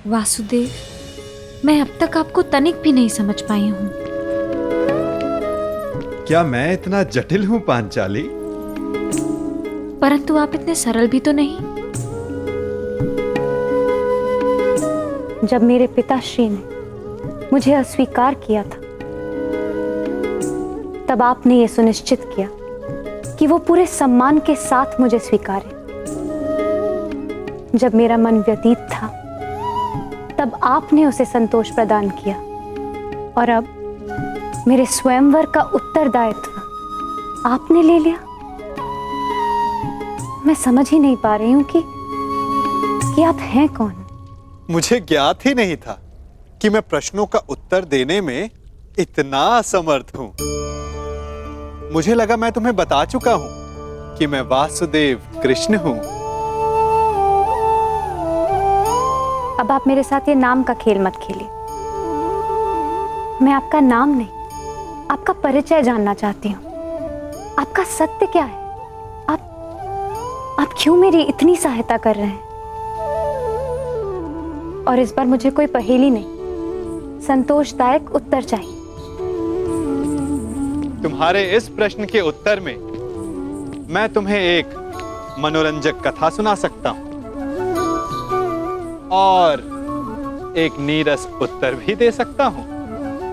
वासुदेव, मैं अब तक आपको तनिक भी नहीं समझ पाई हूं। क्या मैं इतना जटिल हूं पांचाली? परंतु आप इतने सरल भी तो नहीं। जब मेरे पिताश्री ने मुझे अस्वीकार किया था, तब आपने यह सुनिश्चित किया कि वो पूरे सम्मान के साथ मुझे स्वीकारे। जब मेरा मन व्यतीत था, तब आपने उसे संतोष प्रदान किया, और अब मेरे स्वयंवर का उत्तरदायित्व आपने ले लिया। मैं समझ ही नहीं पा रही हूं कि आप हैं कौन। मुझे ज्ञात ही नहीं था कि मैं प्रश्नों का उत्तर देने में इतना असमर्थ हूं। मुझे लगा मैं तुम्हें बता चुका हूं कि मैं वासुदेव कृष्ण हूं। अब आप मेरे साथ ये नाम का खेल मत खेलिए। मैं आपका नाम नहीं, आपका परिचय जानना चाहती हूँ। आपका सत्य क्या है? आप क्यों मेरी इतनी सहायता कर रहे हैं? और इस बार मुझे कोई पहेली नहीं, संतोषदायक उत्तर चाहिए। तुम्हारे इस प्रश्न के उत्तर में मैं तुम्हें एक मनोरंजक कथा सुना सकता हूं और एक नीरस उत्तर भी दे सकता हूं।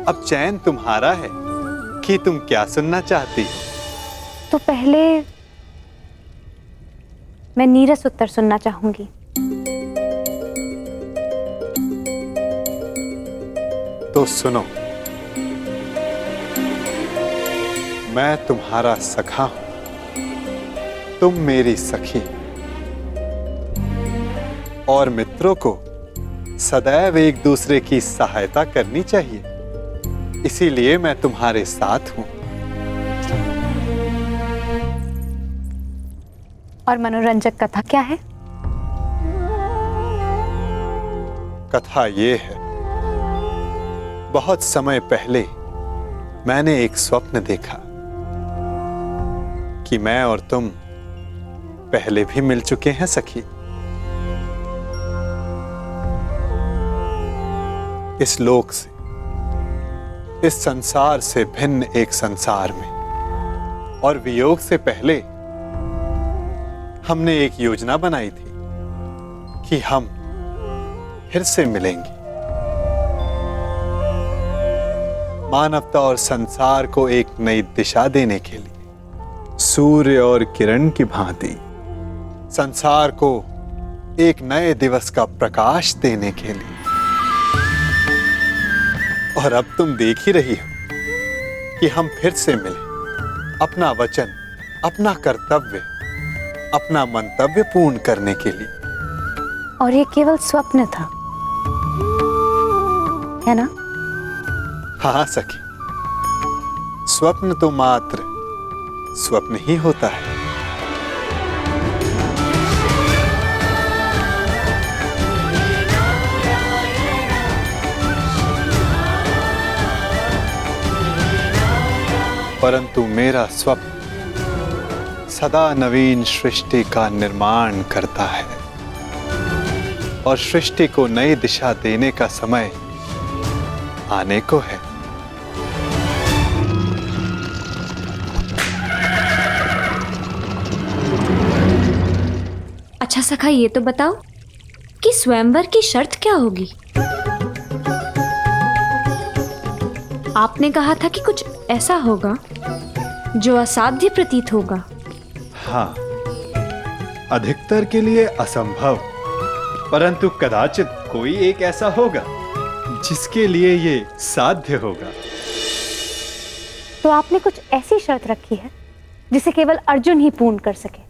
अब चयन तुम्हारा है कि तुम क्या सुनना चाहती हो। तो पहले मैं नीरस उत्तर सुनना चाहूंगी। तो सुनो, मैं तुम्हारा सखा हूं, तुम मेरी सखी, और मित्रों को सदैव एक दूसरे की सहायता करनी चाहिए। इसीलिए मैं तुम्हारे साथ हूं। और मनोरंजक कथा क्या है? कथा ये है, बहुत समय पहले मैंने एक स्वप्न देखा कि मैं और तुम पहले भी मिल चुके हैं सखी। इस लोक से, इस संसार से भिन्न एक संसार में, और वियोग से पहले हमने एक योजना बनाई थी कि हम फिर से मिलेंगे। मानवता और संसार को एक नई दिशा देने के लिए, सूर्य और किरण की भांति संसार को एक नए दिवस का प्रकाश देने के लिए। और अब तुम देख ही रही हो कि हम फिर से मिले, अपना वचन, अपना कर्तव्य, अपना मंतव्य पूर्ण करने के लिए। और ये केवल स्वप्न था, है ना? हाँ सखी, स्वप्न तो मात्र स्वप्न ही होता है। परंतु मेरा स्वप्न सदा नवीन सृष्टि का निर्माण करता है, और सृष्टि को नई दिशा देने का समय आने को है। अच्छा सखा, ये तो बताओ कि स्वयंवर की शर्त क्या होगी? आपने कहा था कि कुछ ऐसा होगा जो असाध्य प्रतीत होगा। हाँ, अधिकतर के लिए असंभव, परंतु कदाचित कोई एक ऐसा होगा जिसके लिए ये साध्य होगा। तो आपने कुछ ऐसी शर्त रखी है जिसे केवल अर्जुन ही पूर्ण कर सके,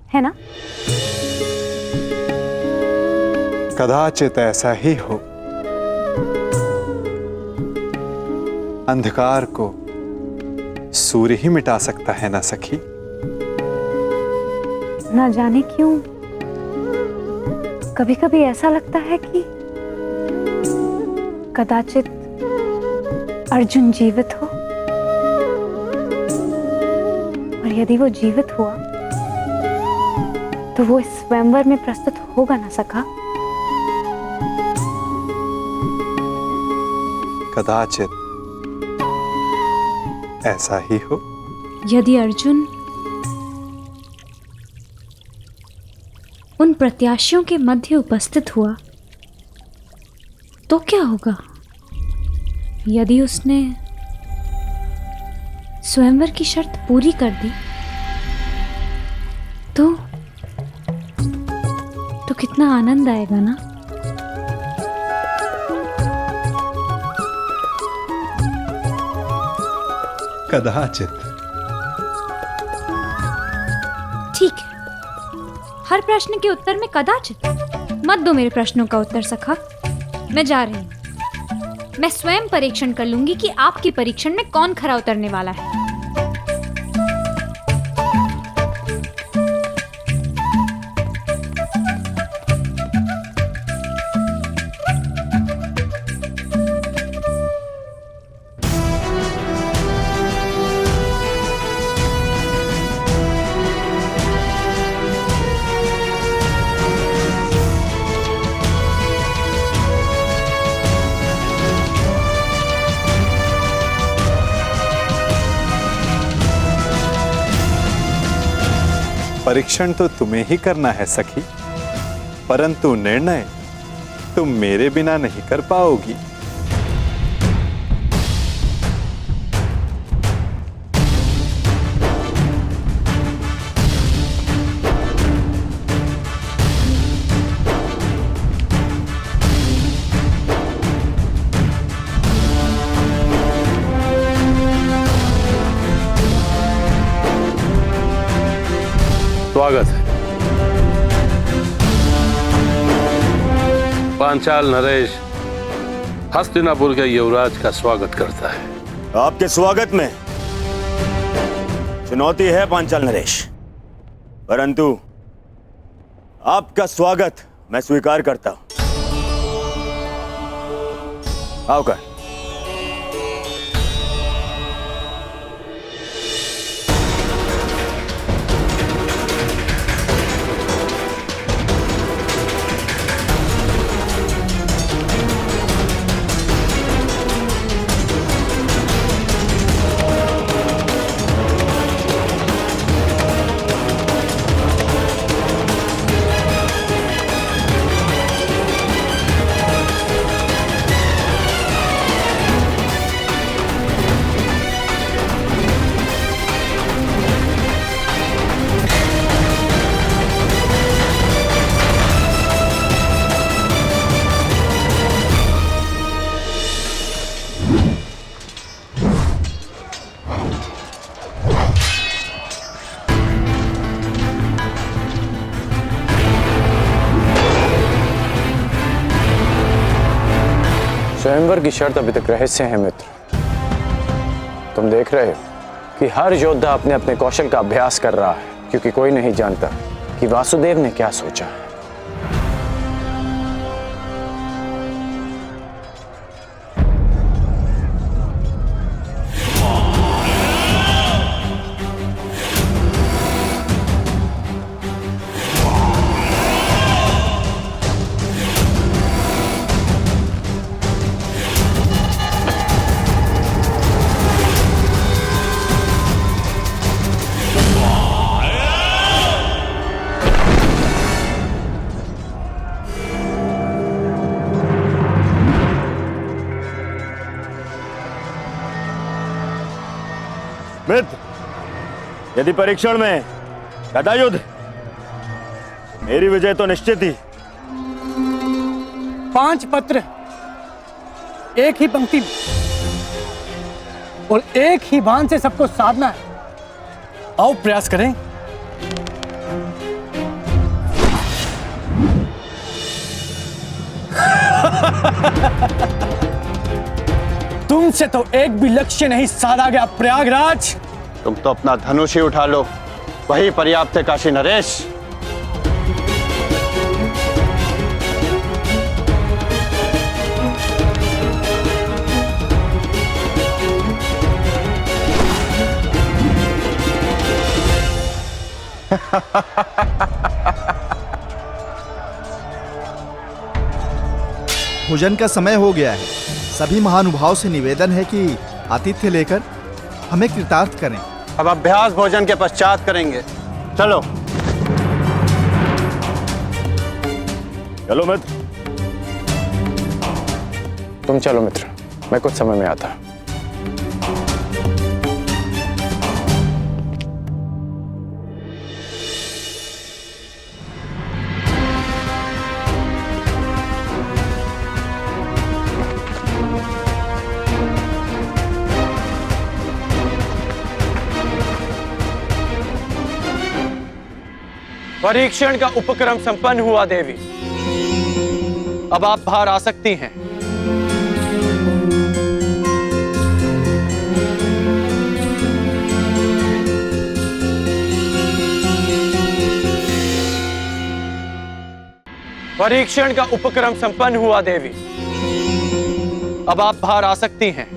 है ना? कदाचित ऐसा ही हो। अंधकार को सूर्य ही मिटा सकता है ना सखी? ना जाने क्यों कभी कभी ऐसा लगता है कि कदाचित अर्जुन जीवित हो, और यदि वो जीवित हुआ तो वो इस स्वयंवर में प्रस्तुत होगा ना सखा? कदाचित ऐसा ही हो। यदि अर्जुन उन प्रत्याशियों के मध्य उपस्थित हुआ तो क्या होगा? यदि उसने स्वयंवर की शर्त पूरी कर दी तो कितना आनंद आएगा ना। कदाचित। ठीक है, हर प्रश्न के उत्तर में कदाचित मत दो मेरे प्रश्नों का उत्तर सखा। मैं जा रही हूं। मैं स्वयं परीक्षण कर लूंगी कि आपकी परीक्षण में कौन खरा उतरने वाला है। परीक्षण तो तुम्हें ही करना है सखी, परंतु निर्णय तुम मेरे बिना नहीं कर पाओगी। स्वागत है। पांचाल नरेश हस्तिनापुर के युवराज का स्वागत करता है। आपके स्वागत में चुनौती है पांचाल नरेश, परंतु आपका स्वागत मैं स्वीकार करता हूं। आओ कर। स्वयंवर की शर्त अभी तक रहस्य है मित्र। तुम देख रहे हो कि हर योद्धा अपने अपने कौशल का अभ्यास कर रहा है, क्योंकि कोई नहीं जानता कि वासुदेव ने क्या सोचा है। मित्र, यदि परीक्षण में गदा युद्ध, मेरी विजय तो निश्चित ही। 5 पत्र एक ही पंक्ति में और एक ही बाण से सबको साधना है। आओ प्रयास करें। तुमसे तो एक भी लक्ष्य नहीं साधा गया प्रयागराज। तुम तो अपना धनुष ही उठा लो, वही पर्याप्त है काशी नरेश। भोजन का समय हो गया है, सभी महानुभाव से निवेदन है कि आतिथ्य लेकर हमें कृतार्थ करें। अब अभ्यास भोजन के पश्चात करेंगे। चलो। चलो मित्र। तुम चलो मित्र, मैं कुछ समय में आता। परीक्षण का उपक्रम संपन्न हुआ देवी। अब आप बाहर आ सकती हैं। परीक्षण का उपक्रम संपन्न हुआ देवी। अब आप बाहर आ सकती हैं।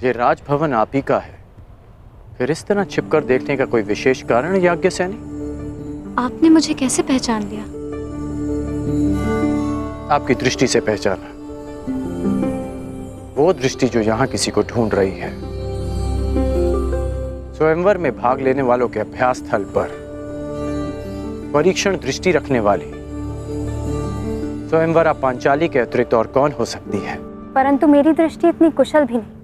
ये राजभवन आप ही का है, फिर इस तरह छिपकर देखने का कोई विशेष कारण याज्ञसेनी? आपने मुझे कैसे पहचान लिया? आपकी दृष्टि से पहचाना, वो दृष्टि जो यहां किसी को ढूंढ रही है। स्वयंवर में भाग लेने वालों के अभ्यास स्थल पर परीक्षण दृष्टि रखने वाली स्वयंवरा पांचाली के अतिरिक्त और कौन हो सकती है? परंतु मेरी दृष्टि इतनी कुशल भी नहीं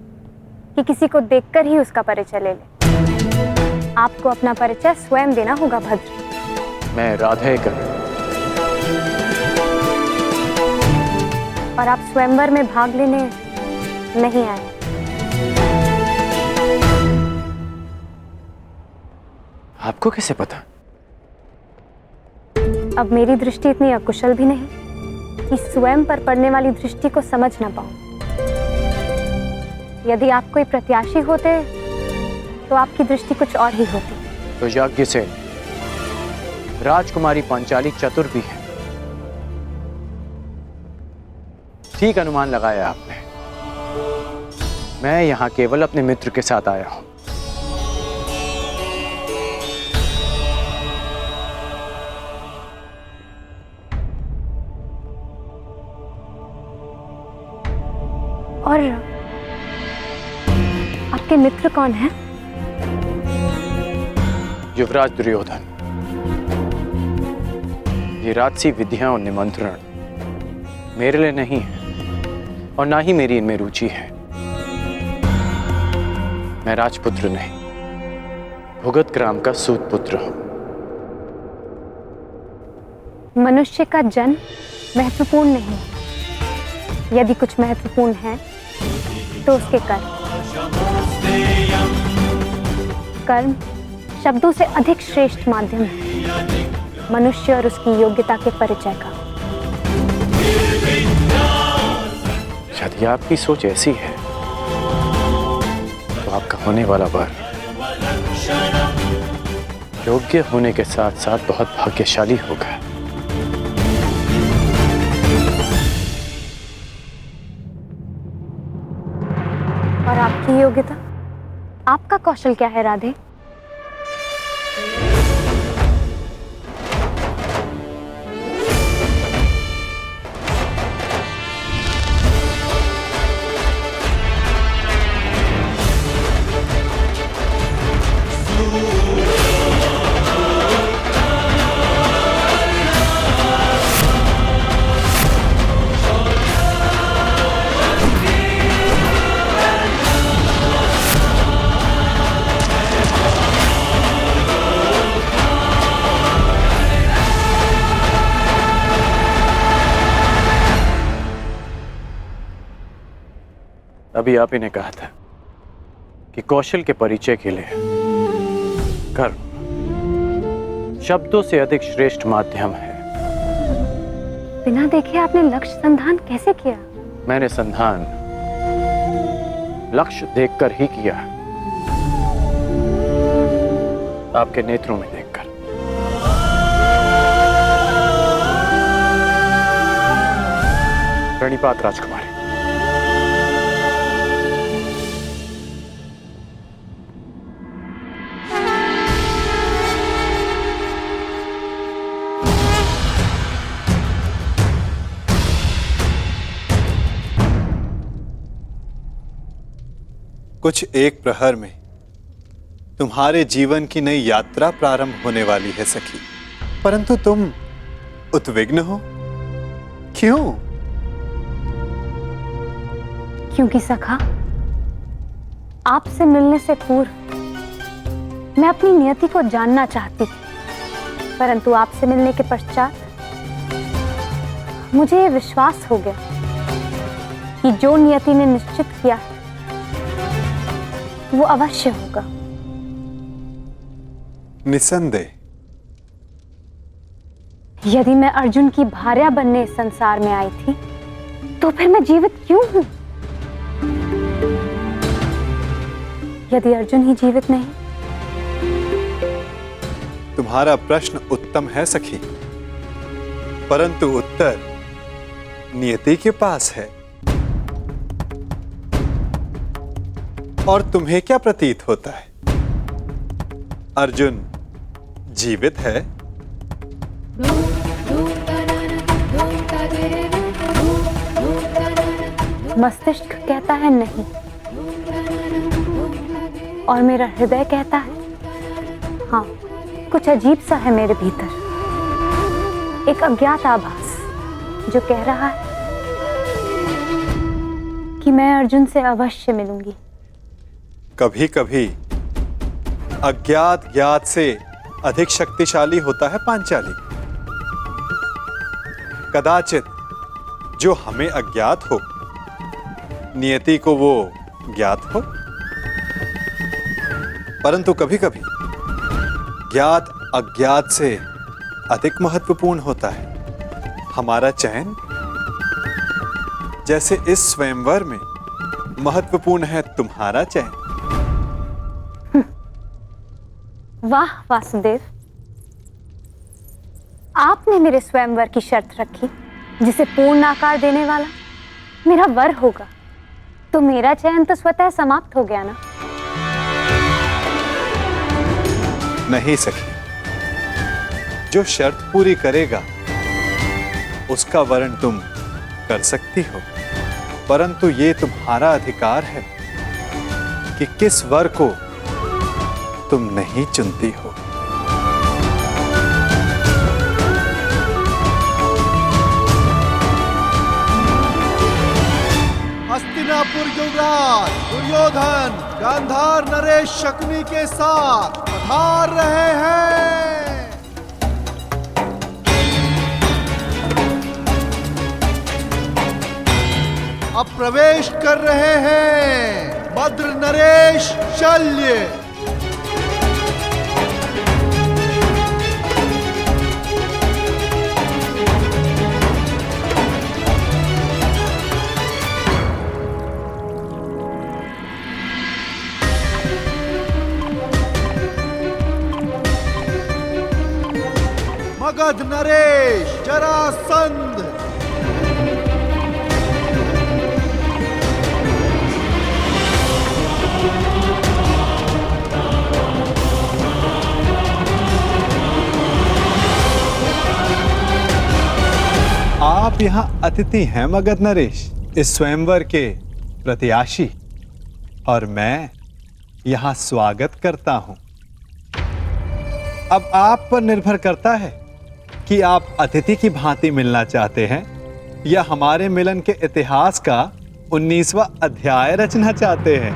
कि किसी को देखकर ही उसका परिचय ले ले। आपको अपना परिचय स्वयं देना होगा भद्र। मैं राधेकर। और आप स्वयंवर में भाग लेने नहीं आए। आपको कैसे पता? अब मेरी दृष्टि इतनी अकुशल भी नहीं कि स्वयं पर पड़ने वाली दृष्टि को समझ ना पाऊं। यदि आप कोई प्रत्याशी होते तो आपकी दृष्टि कुछ और ही होती। तो याज्ञ से राजकुमारी पांचाली चतुर भी है। ठीक अनुमान लगाया आपने। मैं यहां केवल अपने मित्र के साथ आया हूं। और आपके मित्र कौन हैं? युवराज दुर्योधन। ये राजसी विधियां और निमंत्रण मेरे लिए नहीं है और ना ही मेरी इनमें रुचि है। मैं राजपुत्र नहीं, भुगत ग्राम का सूत पुत्र हूं। मनुष्य का जन्म महत्वपूर्ण नहीं, यदि कुछ महत्वपूर्ण है तो उसके कर्म। कर्म शब्दों से अधिक श्रेष्ठ माध्यम है मनुष्य और उसकी योग्यता के परिचय का। यदि आपकी सोच ऐसी है तो आपका होने वाला वर योग्य होने के साथ साथ बहुत भाग्यशाली होगा। और आपकी योग्यता, आपका कौशल क्या है राधे? अभी आप ही ने कहा था कि कौशल के परिचय के लिए कर्म शब्दों से अधिक श्रेष्ठ माध्यम है। बिना देखे आपने लक्ष्य संधान कैसे किया? मैंने संधान लक्ष्य देखकर ही किया, आपके नेत्रों में देखकर। प्रणिपात राजकुमारी। कुछ एक प्रहर में तुम्हारे जीवन की नई यात्रा प्रारंभ होने वाली है सखी, परंतु तुम उद्विग्न हो, क्यों? क्योंकि सखा, आपसे मिलने से पूर्व मैं अपनी नियति को जानना चाहती थी, परंतु आपसे मिलने के पश्चात मुझे ये विश्वास हो गया कि जो नियति ने निश्चित किया वो अवश्य होगा। निसंदेह। यदि मैं अर्जुन की भार्या बनने इस संसार में आई थी, तो फिर मैं जीवित क्यों हूं? यदि अर्जुन ही जीवित नहीं? तुम्हारा प्रश्न उत्तम है सखी, परंतु उत्तर नियति के पास है। और तुम्हें क्या प्रतीत होता है? अर्जुन जीवित है? मस्तिष्क कहता है नहीं, और मेरा हृदय कहता है हाँ। कुछ अजीब सा है मेरे भीतर, एक अज्ञात आभास जो कह रहा है कि मैं अर्जुन से अवश्य मिलूंगी। कभी कभी अज्ञात ज्ञात से अधिक शक्तिशाली होता है पांचाली। कदाचित जो हमें अज्ञात हो, नियति को वो ज्ञात हो, परंतु कभी कभी ज्ञात अज्ञात से अधिक महत्वपूर्ण होता है हमारा चयन। जैसे इस स्वयंवर में महत्वपूर्ण है तुम्हारा चयन। वाह वासुदेव, आपने मेरे स्वयंवर की शर्त रखी जिसे पूर्ण आकार देने वाला मेरा वर होगा, तो मेरा चयन तो स्वतः समाप्त हो गया ना? नहीं सखी, जो शर्त पूरी करेगा उसका वर्ण तुम कर सकती हो, परंतु ये तुम्हारा अधिकार है कि किस वर को तुम नहीं चुनती हो। हस्तिनापुर युवराज दुर्योधन गांधार नरेश शकुनी के साथ पधार रहे हैं। अब प्रवेश कर रहे हैं भद्र नरेश शल्य। मगध नरेश जरासंध। आप यहाँ अतिथि हैं मगध नरेश, इस स्वयंवर के प्रत्याशी, और मैं यहाँ स्वागत करता हूं। अब आप पर निर्भर करता है कि आप अतिथि की भांति मिलना चाहते हैं या हमारे मिलन के इतिहास का 19वां अध्याय रचना चाहते हैं।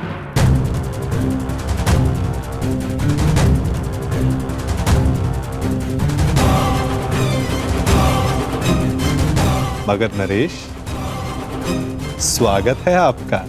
मगध नरेश, स्वागत है आपका।